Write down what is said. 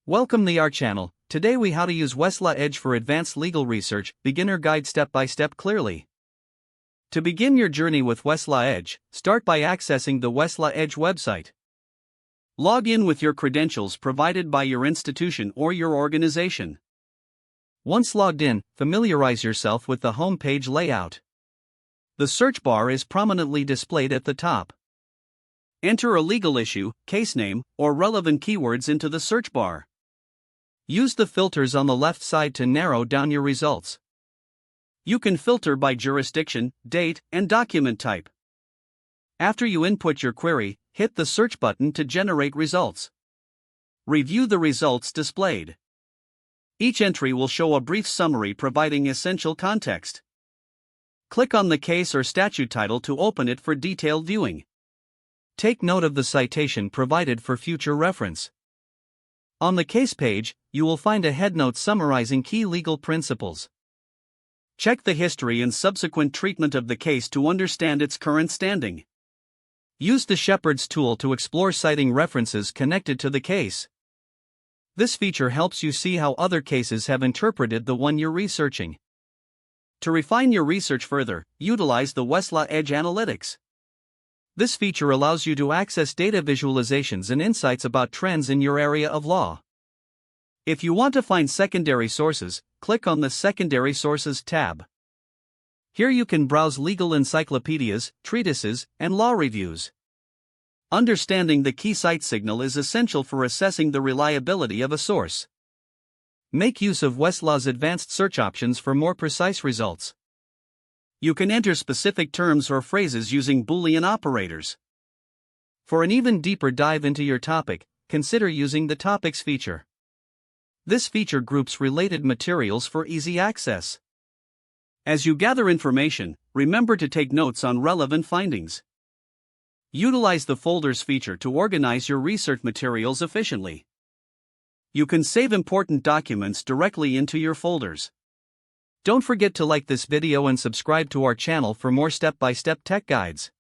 Welcome to our channel. Today we how to use Westlaw Edge for advanced legal research, beginner guide step by step clearly. To begin your journey with Westlaw Edge, start by accessing the Westlaw Edge website. Log in with your credentials provided by your institution or your organization. Once logged in, familiarize yourself with the home page layout. The search bar is prominently displayed at the top. Enter a legal issue, case name, or relevant keywords into the search bar. Use the filters on the left side to narrow down your results. You can filter by jurisdiction, date, and document type. After you input your query, hit the search button to generate results. Review the results displayed. Each entry will show a brief summary providing essential context. Click on the case or statute title to open it for detailed viewing. Take note of the citation provided for future reference. On the case page, you will find a headnote summarizing key legal principles. Check the history and subsequent treatment of the case to understand its current standing. Use the Shepherd's tool to explore citing references connected to the case. This feature helps you see how other cases have interpreted the one you're researching. To refine your research further, utilize the Westlaw Edge Analytics. This feature allows you to access data visualizations and insights about trends in your area of law. If you want to find secondary sources, click on the Secondary Sources tab. Here you can browse legal encyclopedias, treatises, and law reviews. Understanding the key site signal is essential for assessing the reliability of a source. Make use of Westlaw's advanced search options for more precise results. You can enter specific terms or phrases using Boolean operators. For an even deeper dive into your topic, consider using the Topics feature. This feature groups related materials for easy access. As you gather information, remember to take notes on relevant findings. Utilize the Folders feature to organize your research materials efficiently. You can save important documents directly into your folders. Don't forget to like this video and subscribe to our channel for more step-by-step tech guides.